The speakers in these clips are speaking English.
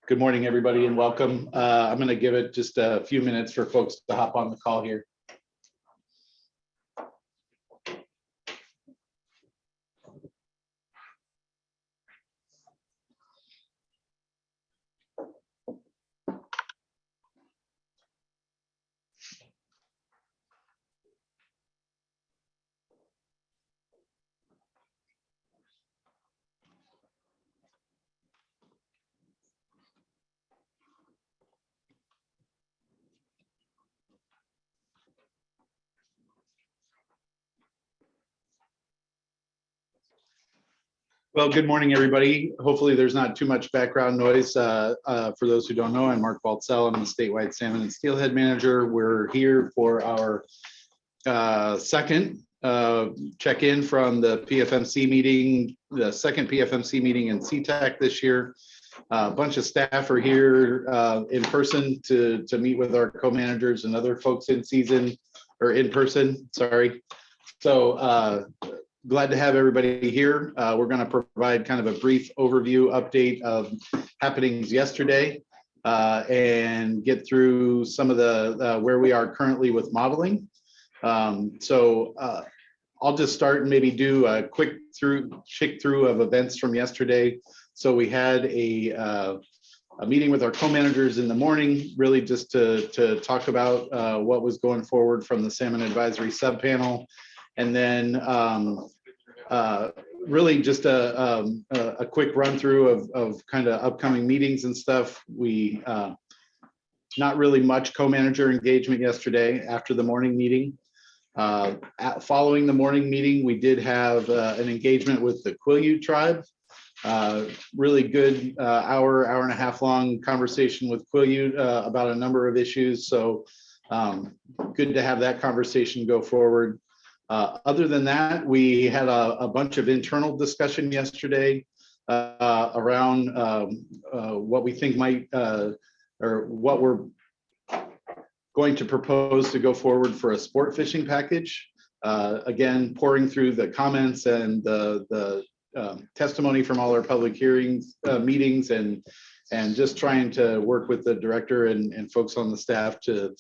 Good morning, everybody, and welcome. I'm going to give it just a few minutes for folks to hop on the call here. Well, good morning, everybody. Hopefully there's not too much background noise. For those who don't know, I'm Mark Baltzell. I'm the statewide salmon and steelhead manager. We're here for our second check-in from the PFMC meeting, the second PFMC meeting in CTAC this year. A bunch of staff are here in person to meet with our co-managers and other folks in season, or in person, sorry. So glad to have everybody here. We're going to provide kind of a brief overview update of happenings yesterday and get through some of the where we are currently with modeling. So I'll just start and maybe do a quick check through of events from yesterday. So we had a meeting with our co-managers in the morning, really just to talk about what was going forward from the Salmon Advisory Subpanel. And then really just a quick run through of kind of upcoming meetings and stuff. We not really much co-manager engagement yesterday after the morning meeting. Following the morning meeting, we did have an engagement with the Quileute tribe. Really good hour and a half long conversation with Quileute about a number of issues. So good to have that conversation go forward. Other than that, we had a bunch of internal discussion yesterday around what we think might, or what we're going to propose to go forward for a sport fishing package. Again, pouring through the comments and the testimony from all our public hearings, meetings, and just trying to work with the director and folks on the staff to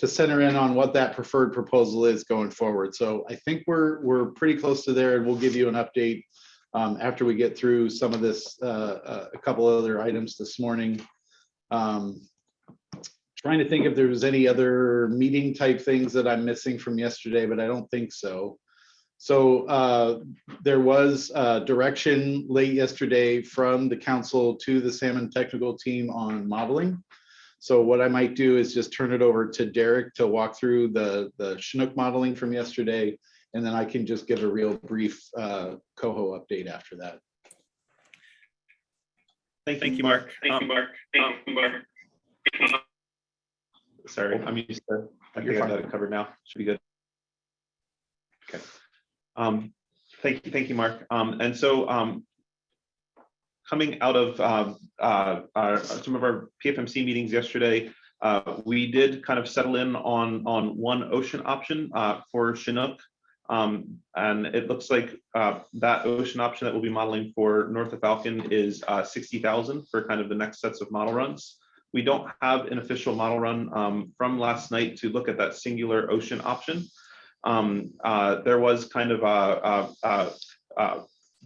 center in on what that preferred proposal is going forward. So I think we're pretty close to there, and we'll give you an update after we get through some of this, a couple other items this morning. Trying to think if there was any other meeting type things that I'm missing from yesterday, but I don't think so. So there was direction late yesterday from the council to the salmon technical team on modeling. So what I might do is just turn it over to Derek to walk through the Chinook modeling from yesterday, and then I can just give a real brief coho update after that. Thank you, Mark. Sorry, I'm used to. I think I've got it covered now. Should be good. Okay. Thank you, Mark. And so coming out of some of our PFMC meetings yesterday, we did kind of settle in on one ocean option for Chinook. And it looks like that ocean option that we'll be modeling for north of Falcon is 60,000 for kind of the next sets of model runs. We don't have an official model run from last night to look at that singular ocean option. There was kind of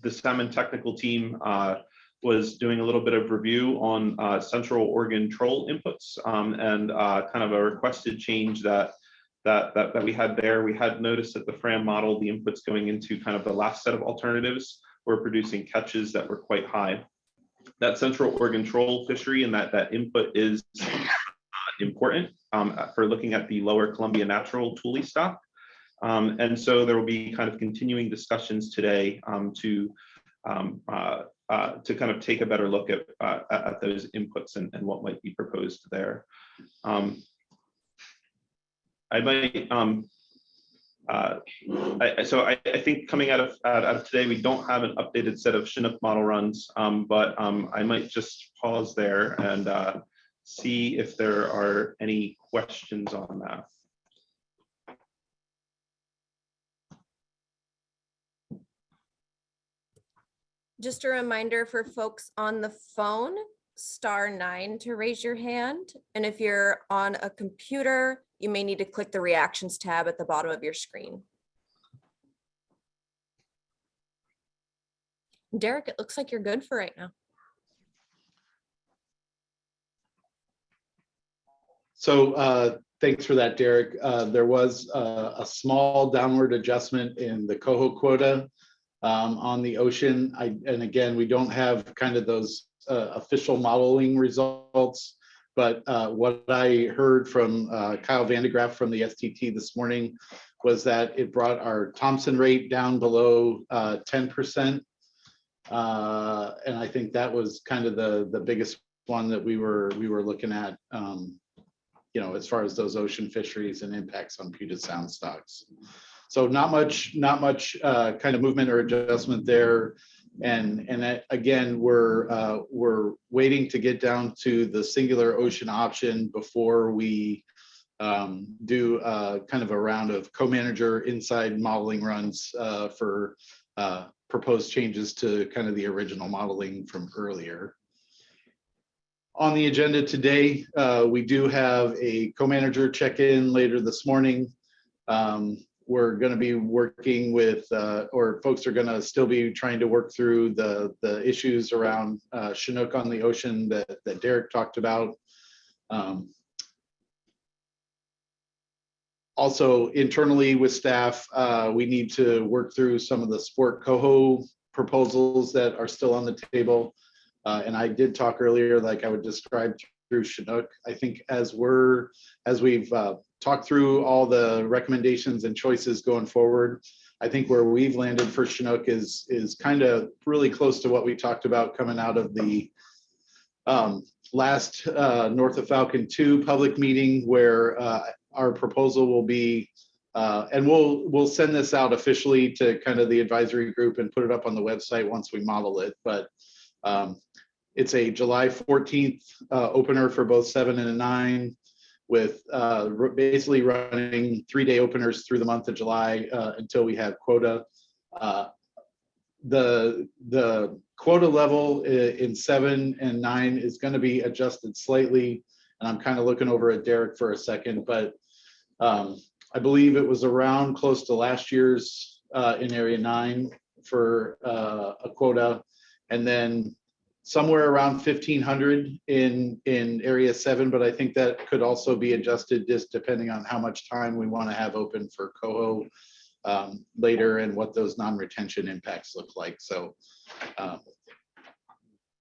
the salmon technical team was doing a little bit of review on Central Oregon troll inputs and kind of a requested change that we had there. We had noticed that the FRAM model, the inputs going into kind of the last set of alternatives were producing catches that were quite high. That Central Oregon troll fishery and that input is important for looking at the lower Columbia natural tule stock. And so there will be kind of continuing discussions today to kind of take a better look at those inputs and what might be proposed there. I might so I think coming out of today, we don't have an updated set of Chinook model runs, but I might just pause there and see if there are any questions on that. Just a reminder for folks on the phone, *9 to raise your hand. And if you're on a computer, you may need to click the reactions tab at the bottom of your screen. Derek, it looks like you're good for right now. So thanks for that, Derek. There was a small downward adjustment in the coho quota on the ocean. And again, we don't have kind of those official modeling results, but what I heard from Kyle Vandegraff from the STT this morning was that it brought our Thompson rate down below 10%. And I think that was kind of the biggest one that we were looking at, you know, as far as those ocean fisheries and impacts on Puget Sound stocks. So not much kind of movement or adjustment there. And that, again, we're waiting to get down to the singular ocean option before we do kind of a round of co-manager inside modeling runs for proposed changes to kind of the original modeling from earlier. On the agenda today, we do have a co-manager check-in later this morning. We're going to be working with, or folks are going to still be trying to work through the issues around Chinook on the ocean that Derek talked about. Also, internally with staff, we need to work through some of the sport coho proposals that are still on the table. And I did talk earlier, like I would describe through Chinook. I think as we've talked through all the recommendations and choices going forward, I think where we've landed for Chinook is kind of really close to what we talked about coming out of the last North of Falcon 2 public meeting, where our proposal will be, and we'll send this out officially to kind of the advisory group and put it up on the website once we model it. But it's a July 14th opener for both 7 and 9, with basically running 3-day openers through the month of July until we have quota. The quota level in 7 and 9 is going to be adjusted slightly, and I'm kind of looking over at Derek for a second, but I believe it was around close to last year's in area 9 for a quota, and then somewhere around 1,500 in area 7, but I think that could also be adjusted just depending on how much time we want to have open for coho later and what those non-retention impacts look like. So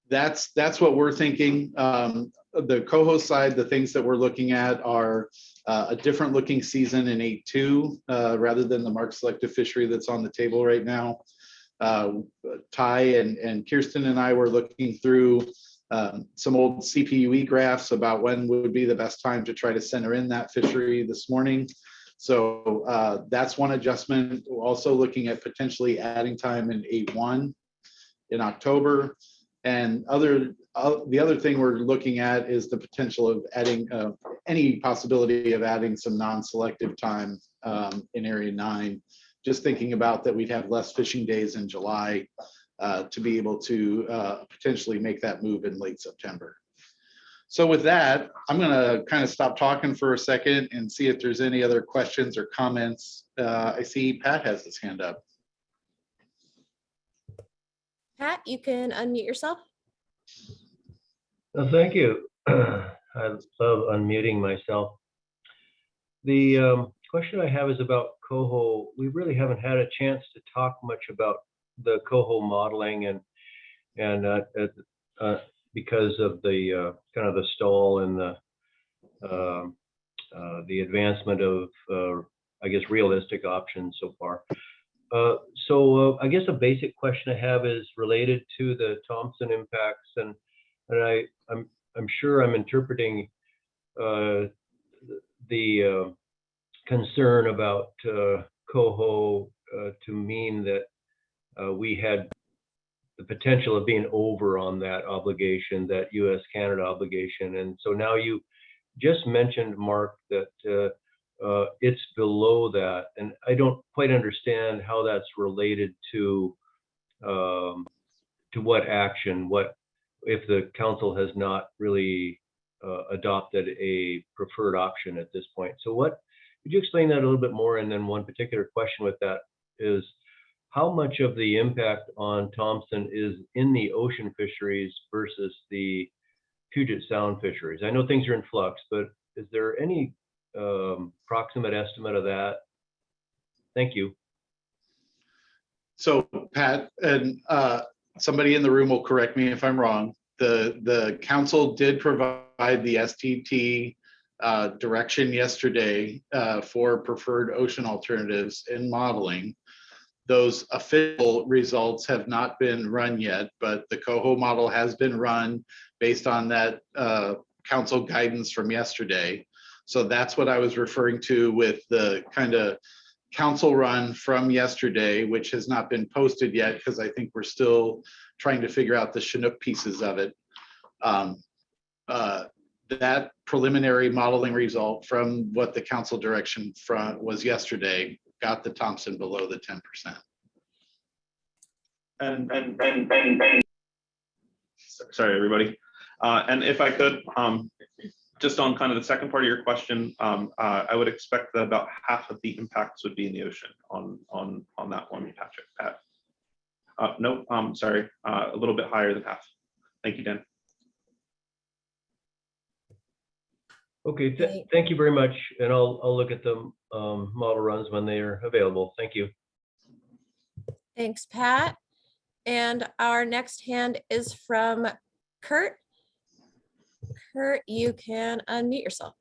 that's what we're thinking. The coho side, the things that we're looking at are a different looking season in 8.2 rather than the mark selective fishery that's on the table right now. Ty and Kirsten and I were looking through some old CPUE graphs about when would be the best time to try to center in that fishery this morning. So that's one adjustment. We're also looking at potentially adding time in 8.1 in October. And the other thing we're looking at is the potential of adding any possibility of adding some non-selective time in area 9. Just thinking about that, we'd have less fishing days in July to be able to potentially make that move in late September. So with that, I'm going to kind of stop talking for a second and see if there's any other questions or comments. I see Pat has his hand up. Pat, you can unmute yourself. Well, thank you. I love unmuting myself. The question I have is about coho. We really haven't had a chance to talk much about the coho modeling, and because of the kind of the stall and the advancement of I guess realistic options so far. So I guess a basic question I have is related to the Thompson impacts, and I'm sure I'm interpreting the concern about coho to mean that we had the potential of being over on that obligation, that U.S.-Canada obligation. And so now you just mentioned, Mark, that it's below that, and I don't quite understand how that's related to what action, if the council has not really adopted a preferred option at this point. So what, could you explain that a little bit more? And then one particular question with that is, how much of the impact on Thompson is in the ocean fisheries versus the Puget Sound fisheries? I know things are in flux, but is there any approximate estimate of that? Thank you. So Pat, and somebody in the room will correct me if I'm wrong. The council did provide the STT direction yesterday for preferred ocean alternatives in modeling. Those official results have not been run yet, but the coho model has been run based on that council guidance from yesterday. So that's what I was referring to with the kind of council run from yesterday, which has not been posted yet because I think we're still trying to figure out the Chinook pieces of it. That preliminary modeling result from what the council direction from was yesterday got the Thompson below the 10%. Sorry, everybody. And if I could, just on kind of the second part of your question, I would expect that about half of the impacts would be in the ocean on that one, Patrick. Pat. No, sorry, a little bit higher than half. Thank you, Dan. Okay, thank you very much. And I'll look at the model runs when they are available. Thank you. Thanks, Pat. And our next hand is from Kurt. Kurt, you can unmute yourself.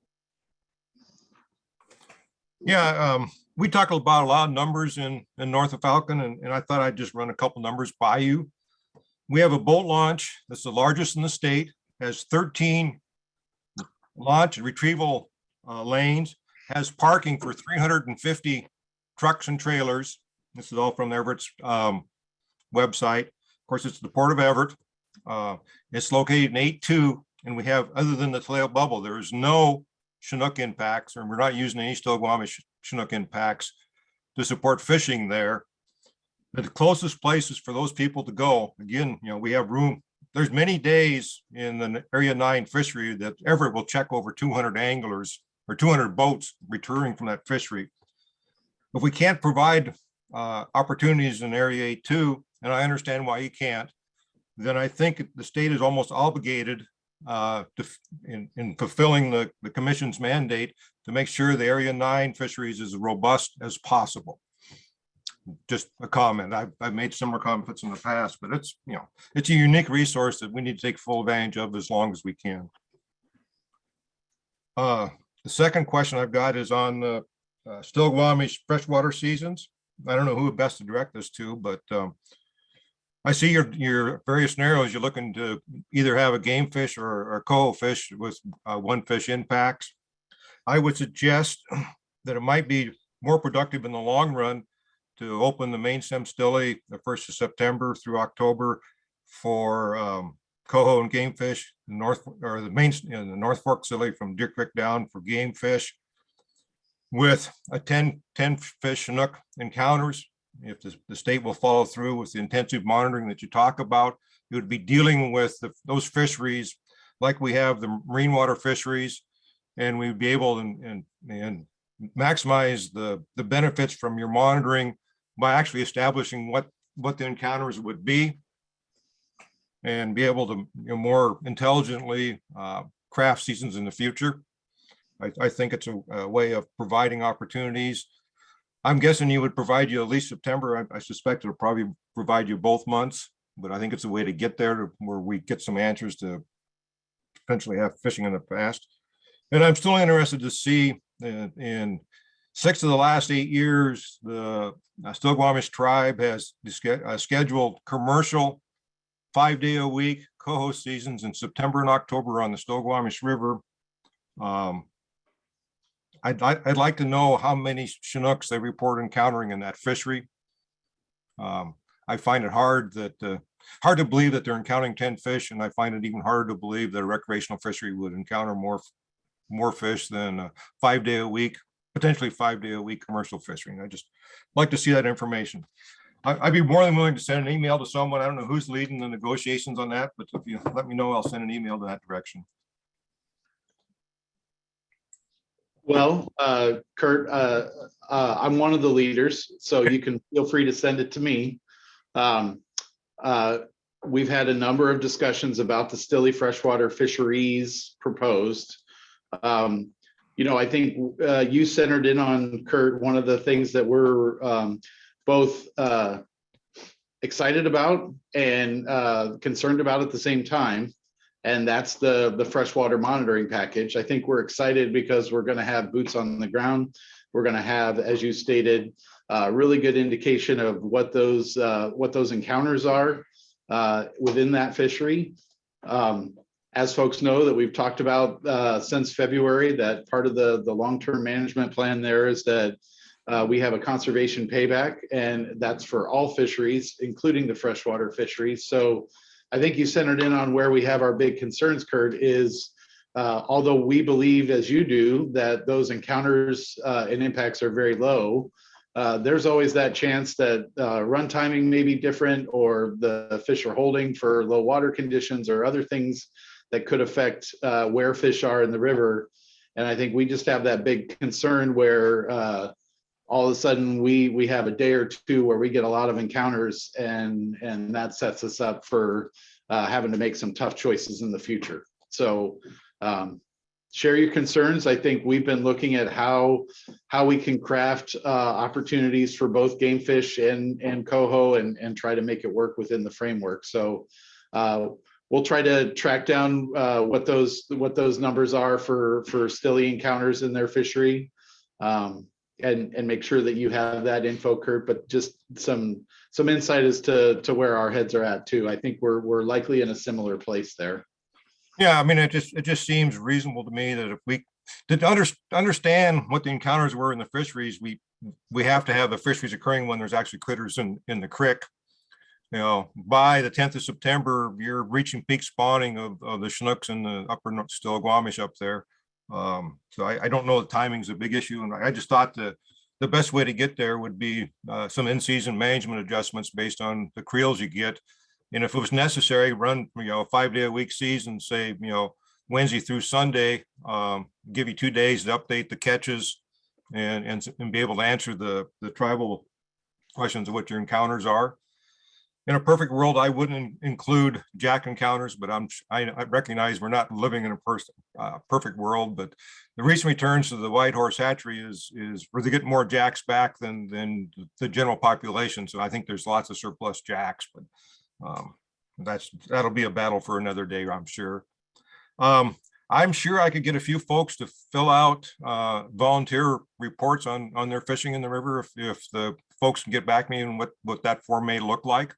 Yeah, we talked about a lot of numbers in north of Falcon, and I thought I'd just run a couple numbers by you. We have a boat launch that's the largest in the state, has 13 launch and retrieval lanes, has parking for 350 trucks and trailers. This is all from Everett's website. Of course, it's the Port of Everett. It's located in 8-2, and we have, other than the Taleo bubble, there is no Chinook impacts, or we're not using any Still-Guamish Chinook impacts to support fishing there. The closest places for those people to go, again, we have room. There's many days in the Area 9 fishery that Everett will check over 200 anglers or 200 boats returning from that fishery. If we can't provide opportunities in Area 8-2, and I understand why you can't, then I think the state is almost obligated in fulfilling the commission's mandate to make sure the Area 9 fisheries is as robust as possible. Just a comment. I've made similar comments in the past, but it's it's a unique resource that we need to take full advantage of as long as we can. The second question I've got is on the Still-Guamish freshwater seasons. I don't know who best to direct this to, but I see your various scenarios. You're looking to either have a game fish or a coho fish with one fish impacts. I would suggest that it might be more productive in the long run to open the main stem stille the 1st of September through October for coho and game fish, the North Fork stille from Deer Creek down for game fish, with a 10 fish Chinook encounters. If the state will follow through with the intensive monitoring that you talk about, you would be dealing with those fisheries like we have the marine water fisheries, and we'd be able and maximize the benefits from your monitoring by actually establishing what the encounters would be, and be able to more intelligently craft seasons in the future. I think it's a way of providing opportunities. I'm guessing you would provide you at least September. I suspect it'll probably provide you both months, but I think it's a way to get there to where we get some answers to potentially have fishing in the past. And I'm still interested to see in 6 of the last 8 years, the Still-Guamish tribe has scheduled commercial 5-day-a-week coho seasons in September and October on the Still-Guamish River. I'd like to know how many Chinooks they report encountering in that fishery. I find it hard to believe that they're encountering 10 fish, and I find it even harder to believe that a recreational fishery would encounter more fish than a 5-day-a-week, potentially 5-day-a-week commercial fishery. And I just like to see that information. I'd be more than willing to send an email to someone. I don't know who's leading the negotiations on that, but if you let me know, I'll send an email to that direction. Well, Kurt, I'm one of the leaders, so you can feel free to send it to me. We've had a number of discussions about the Stilly freshwater fisheries proposed. I think you centered in on, Kurt, one of the things that we're both excited about and concerned about at the same time. And that's the freshwater monitoring package. I think we're excited because we're going to have boots on the ground. We're going to have, as you stated, really good indication of what those encounters are within that fishery. As folks know that we've talked about since February, that part of the long-term management plan there is that we have a conservation payback, and that's for all fisheries, including the freshwater fisheries. So I think you centered in on where we have our big concerns, Kurt, is although we believe, as you do, that those encounters and impacts are very low, there's always that chance that run timing may be different, or the fish are holding for low water conditions or other things that could affect where fish are in the river. And I think we just have that big concern where all of a sudden we have a day or two where we get a lot of encounters, and that sets us up for having to make some tough choices in the future. So share your concerns. I think we've been looking at how we can craft opportunities for both game fish and coho and try to make it work within the framework. So we'll try to track down what those numbers are for Stilly encounters in their fishery. And make sure that you have that info, Kurt, but just some insight as to where our heads are at too. I think we're likely in a similar place there. Yeah, I mean, it just seems reasonable to me that if we did understand what the encounters were in the fisheries, we have to have the fisheries occurring when there's actually critters in the creek. By the 10th of September, you're reaching peak spawning of the Chinooks and the upper Stillaguamish up there. So I don't know, the timing's a big issue, and I just thought the best way to get there would be some in-season management adjustments based on the creels you get. And if it was necessary, run a 5-day-a-week season, say Wednesday through Sunday, give you 2 days to update the catches and be able to answer the tribal questions of what your encounters are. In a perfect world, I wouldn't include jack encounters, but I recognize we're not living in a perfect world. But the recent returns to the White Horse Hatchery is where they get more jacks back than the general population. So I think there's lots of surplus jacks, but that'll be a battle for another day, I'm sure. I'm sure I could get a few folks to fill out volunteer reports on their fishing in the river if the folks can get back to me and what that form may look like.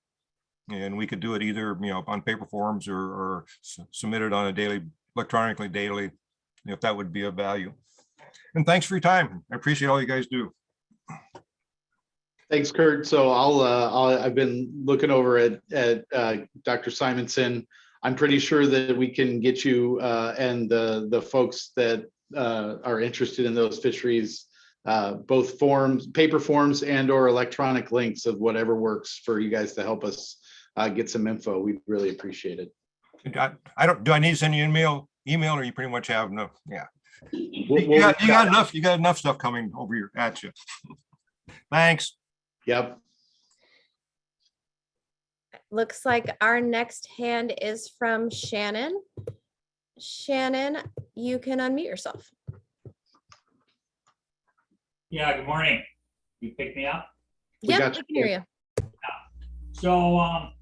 And we could do it either, on paper forms or submit it on a electronically daily, if that would be of value. And thanks for your time. I appreciate all you guys do. Thanks, Kurt. So I've been looking over at Dr. Simonson. I'm pretty sure that we can get you and the folks that are interested in those fisheries, both paper forms and or electronic links of whatever works for you guys to help us get some info. We'd really appreciate it. Do I need to send you an email or you pretty much have enough? Yeah. You got enough stuff coming over at you. Thanks. Yep. Looks like our next hand is from Shannon. Shannon, you can unmute yourself. Yeah, good morning. You picked me up? Yeah, we can hear you. So I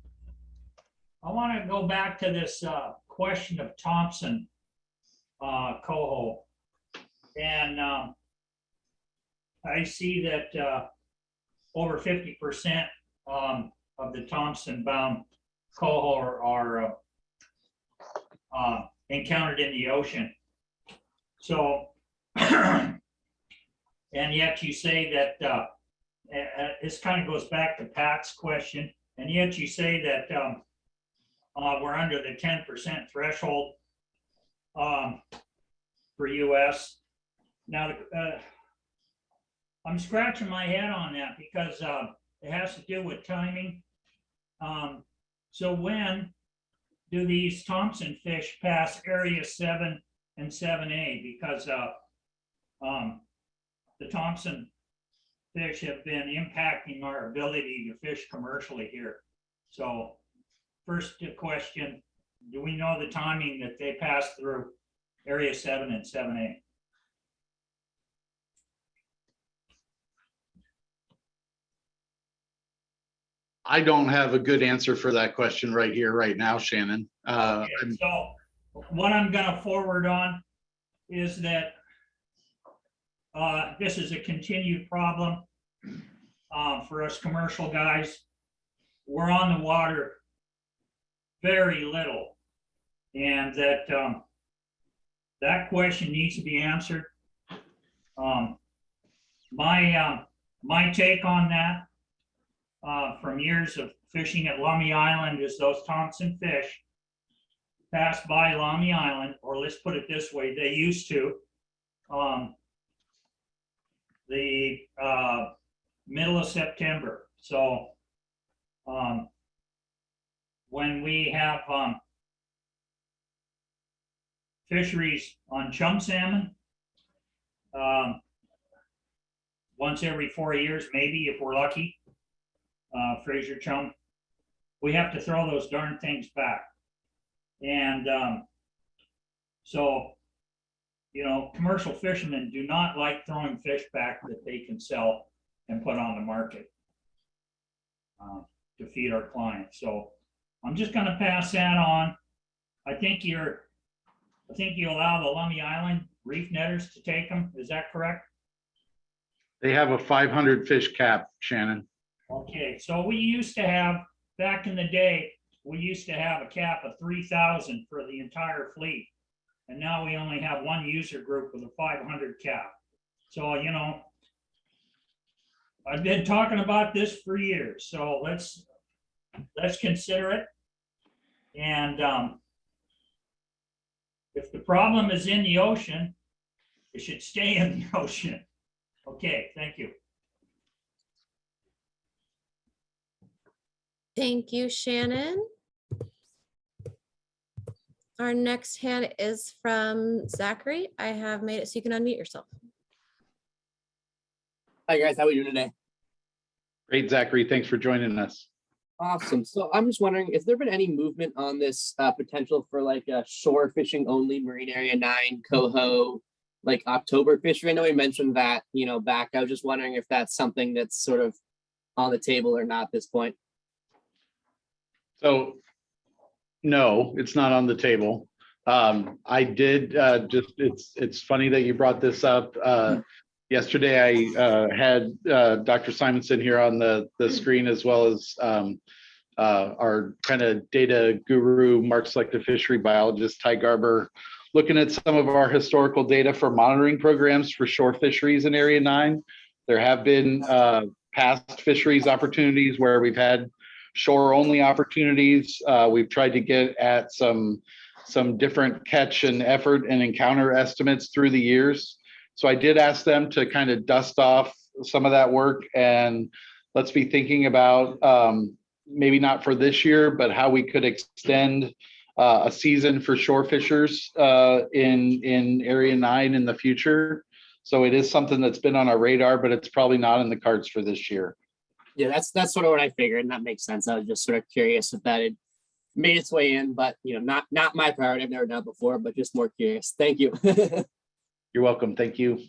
want to go back to this question of Thompson coho. And I see that over 50% of the Thompson bound coho are encountered in the ocean. So, and yet you say that this kind of goes back to Pat's question, and yet you say that we're under the 10% threshold for US. Now, I'm scratching my head on that because it has to do with timing. So when do these Thompson fish pass area 7 and 7A? Because the Thompson fish have been impacting our ability to fish commercially here. So first question, do we know the timing that they pass through area 7 and 7A? I don't have a good answer for that question right here, right now, Shannon. Okay, so what I'm gonna forward on is that this is a continued problem for us commercial guys. We're on the water very little, and that question needs to be answered. My take on that from years of fishing at Lummi Island is those Thompson fish pass by Lummi Island, or let's put it this way, they used to. The middle of September. So when we have fisheries on chum salmon, once every 4 years, maybe if we're lucky, Fraser chum, we have to throw those darn things back. And so, you know, commercial fishermen do not like throwing fish back that they can sell and put on the market to feed our clients. So I'm just going to pass that on. I think you allow the Lummi Island reef netters to take them. Is that correct? They have a 500 fish cap, Shannon. Okay, so we used to have, back in the day, we used to have a cap of 3,000 for the entire fleet. And now we only have one user group with a 500 cap. So, you know, I've been talking about this for years, so let's consider it. And if the problem is in the ocean, it should stay in the ocean. Okay, thank you. Thank you, Shannon. Our next hand is from Zachary. I have made it so you can unmute yourself. Hi guys, how are you doing today? Great, Zachary. Thanks for joining us. Awesome. So I'm just wondering, has there been any movement on this potential for like a shore fishing only Marine Area 9 coho, like October fishery? I know we mentioned that, you know, back. I was just wondering if that's something that's sort of on the table or not at this point. So, no, it's not on the table. I did it's funny that you brought this up. Yesterday, I had Dr. Simonson here on the screen, as well as our kind of data guru, Mark Selective Fishery Biologist, Ty Garber, looking at some of our historical data for monitoring programs for shore fisheries in Area 9. There have been past fisheries opportunities where we've had shore-only opportunities. We've tried to get at some different catch and effort and encounter estimates through the years. So I did ask them to kind of dust off some of that work, and let's be thinking about maybe not for this year, but how we could extend a season for shore fishers in Area 9 in the future. So it is something that's been on our radar, but it's probably not in the cards for this year. Yeah, that's sort of what I figured, and that makes sense. I was just sort of curious if that had made its way in, but you know, not my priority. I've never done it before, but just more curious. Thank you. You're welcome. Thank you.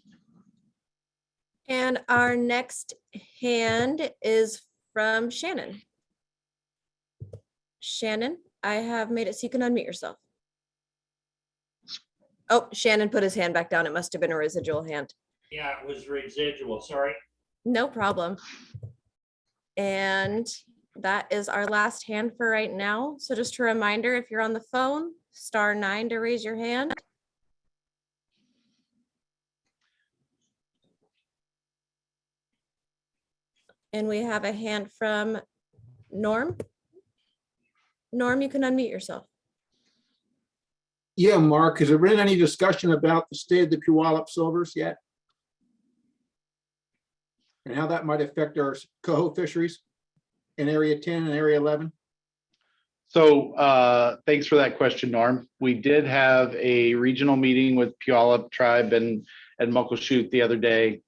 And our next hand is from Shannon. Shannon, I have made it so you can unmute yourself. Oh, Shannon put his hand back down. It must have been a residual hand. Yeah, it was residual, sorry. No problem. And that is our last hand for right now. So just a reminder, if you're on the phone, *9 to raise your hand. And we have a hand from Norm. Norm, you can unmute yourself. Yeah, Mark, has there been any discussion about the state of the Puyallup silvers yet? And how that might affect our coho fisheries? in area 10 and area 11? So thanks for that question, Norm. We did have a regional meeting with Puyallup Tribe and Muckleshoot the other day.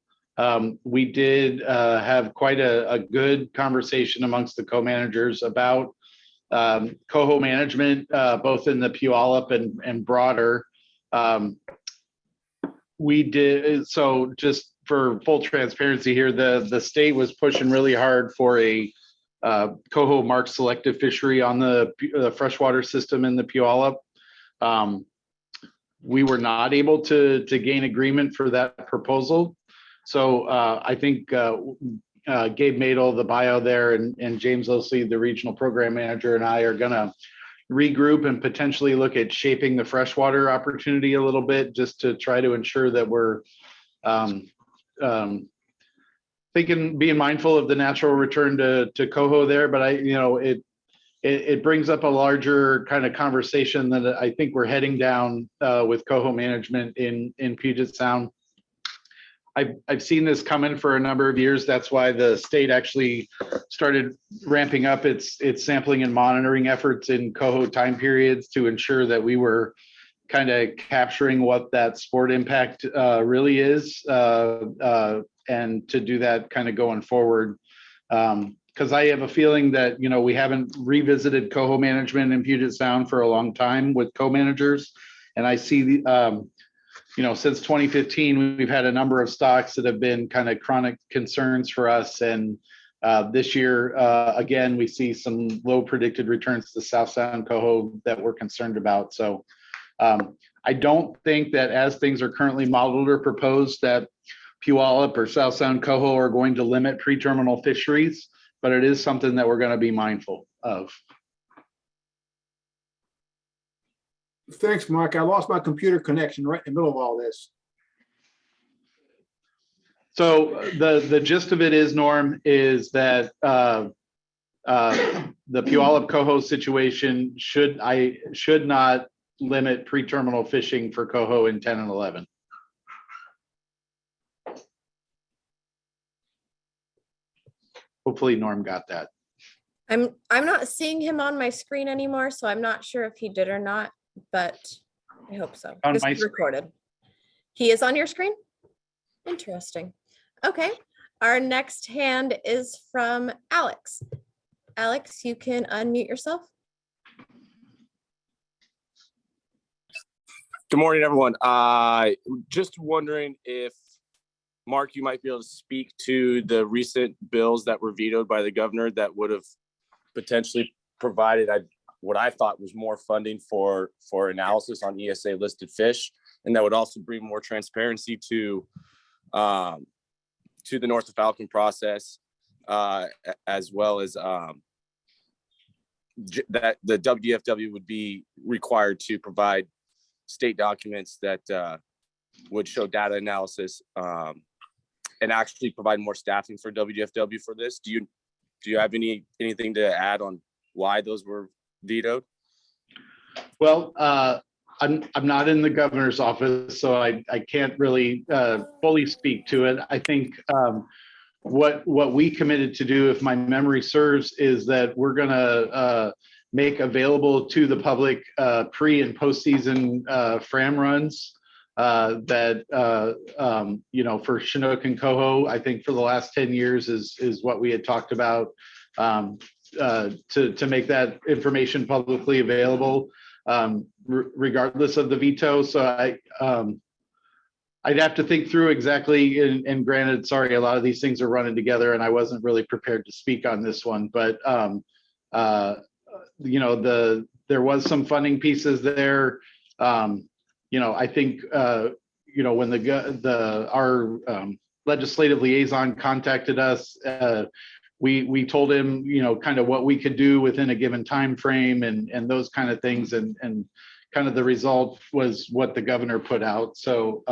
We did have quite a good conversation amongst the co-managers about coho management, both in the Puyallup and broader. We did, so just for full transparency here, the state was pushing really hard for a coho marked selective fishery on the freshwater system in the Puyallup. We were not able to gain agreement for that proposal. So I think Gabe Madel, the bio there, and James Losley, the regional program manager, and I are gonna regroup and potentially look at shaping the freshwater opportunity a little bit, just to try to ensure that we're being mindful of the natural return to coho there. But it brings up a larger kind of conversation that I think we're heading down with coho management in Puget Sound. I've seen this coming for a number of years. That's why the state actually started ramping up its sampling and monitoring efforts in coho time periods to ensure that we were kind of capturing what that sport impact really is, and to do that kind of going forward. Because I have a feeling that, we haven't revisited coho management in Puget Sound for a long time with co-managers. And I see since 2015, we've had a number of stocks that have been kind of chronic concerns for us. And this year, again, we see some low predicted returns to South Sound coho that we're concerned about. So I don't think that as things are currently modeled or proposed that Puyallup or South Sound coho are going to limit pre-terminal fisheries, but it is something that we're going to be mindful of. Thanks, Mark. I lost my computer connection right in the middle of all this. So the gist of it is, Norm, is that the Puyallup coho situation should not limit pre-terminal fishing for coho in 10 and 11. Hopefully Norm got that. I'm not seeing him on my screen anymore, so I'm not sure if he did or not, but I hope so. On This my is recorded. He is on your screen? Interesting. Okay. Our next hand is from Alex. Alex, you can unmute yourself. Good morning, everyone. Just wondering if, Mark, you might be able to speak to the recent bills that were vetoed by the governor that would have potentially provided what I thought was more funding for analysis on ESA listed fish, and that would also bring more transparency to the North of Falcon process, as well as that the WFW would be required to provide state documents that would show data analysis, and actually provide more staffing for WFW for this. Do you have anything to add on why those were vetoed? Well, I'm not in the governor's office, so I can't really fully speak to it. I think what we committed to do, if my memory serves, is that we're going to make available to the public pre and postseason FRAM runs that for Chinook and coho, I think for the last 10 years is what we had talked about, to make that information publicly available, regardless of the veto. So I'd have to think through exactly, and granted, sorry, a lot of these things are running together and I wasn't really prepared to speak on this one, but there was some funding pieces there. I think when our legislative liaison contacted us, we told him kind of what we could do within a given time frame and those kind of things, and kind of the result was what the governor put out. So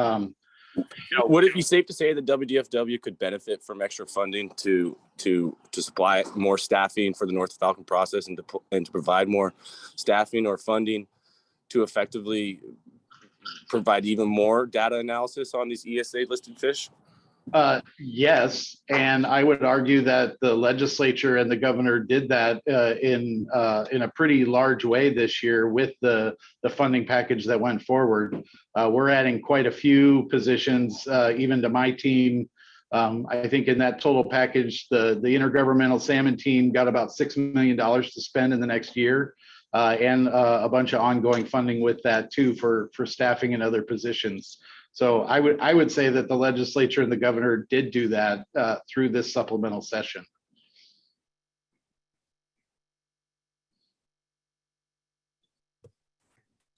would it be safe to say that WDFW could benefit from extra funding to supply more staffing for the North Falcon process and to provide more staffing or funding to effectively provide even more data analysis on these ESA listed fish? Yes, and I would argue that the legislature and the governor did that in a pretty large way this year with the funding package that went forward. We're adding quite a few positions, even to my team. I think in that total package, the intergovernmental salmon team got about $6 million to spend in the next year, and a bunch of ongoing funding with that too for staffing and other positions. So I would say that the legislature and the governor did do that through this supplemental session.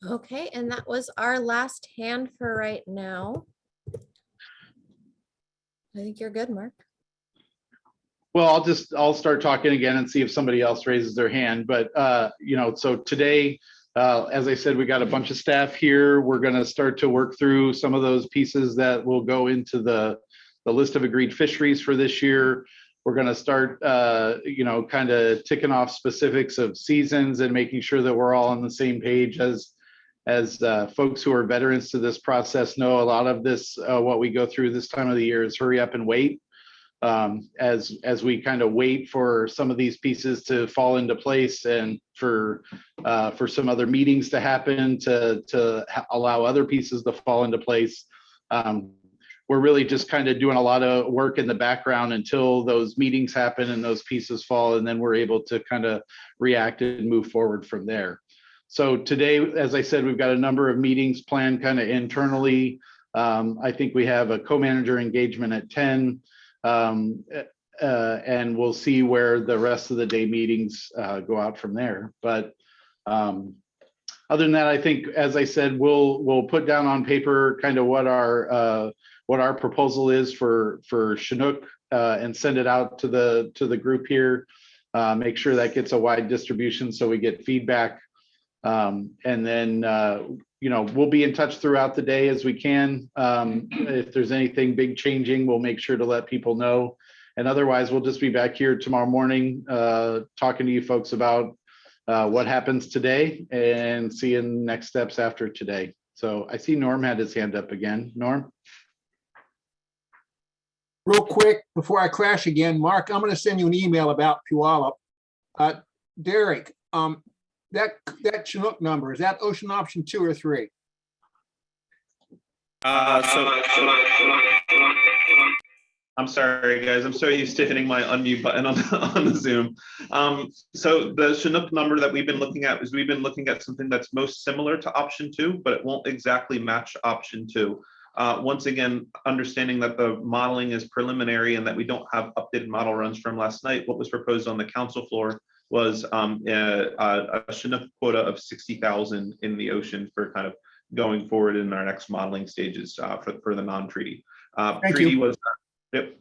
Okay, and that was our last hand for right now. I think you're good, Mark. Well, I'll start talking again and see if somebody else raises their hand. But so today, as I said, we got a bunch of staff here. We're going to start to work through some of those pieces that will go into the list of agreed fisheries for this year. We're going to start, kind of ticking off specifics of seasons and making sure that we're all on the same page. As folks who are veterans to this process know, a lot of this, what we go through this time of the year is hurry up and wait. As we kind of wait for some of these pieces to fall into place and for some other meetings to happen to allow other pieces to fall into place. We're really just kind of doing a lot of work in the background until those meetings happen and those pieces fall, and then we're able to kind of react and move forward from there. So today, as I said, we've got a number of meetings planned kind of internally. I think we have a co-manager engagement at 10. And we'll see where the rest of the day meetings go out from there. But other than that, I think, as I said, we'll put down on paper kind of what our proposal is for Chinook and send it out to the group here. Make sure that gets a wide distribution so we get feedback. And then we'll be in touch throughout the day as we can. If there's anything big changing, we'll make sure to let people know. And otherwise, we'll just be back here tomorrow morning talking to you folks about what happens today and seeing next steps after today. So I see Norm had his hand up again. Norm? Real quick, before I crash again, Mark, I'm going to send you an email about Puyallup. Derek, that Chinook number, is that ocean option 2 or 3? I'm sorry, guys. I'm so used to hitting my unmute button on the Zoom. So the Chinook number that we've been looking at is we've been looking at something that's most similar to option 2, but it won't exactly match option 2. Once again, understanding that the modeling is preliminary and that we don't have updated model runs from last night, what was proposed on the council floor was a Chinook quota of 60,000 in the ocean for kind of going forward in our next modeling stages for the non-treaty. Treaty was, yep.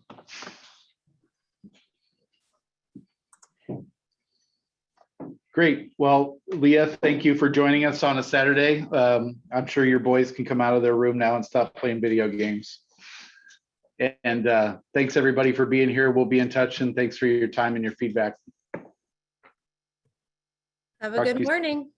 Great. Well, Leah, thank you for joining us on a Saturday. I'm sure your boys can come out of their room now and stop playing video games. And thanks everybody for being here. We'll be in touch, and thanks for your time and your feedback. Have a good morning.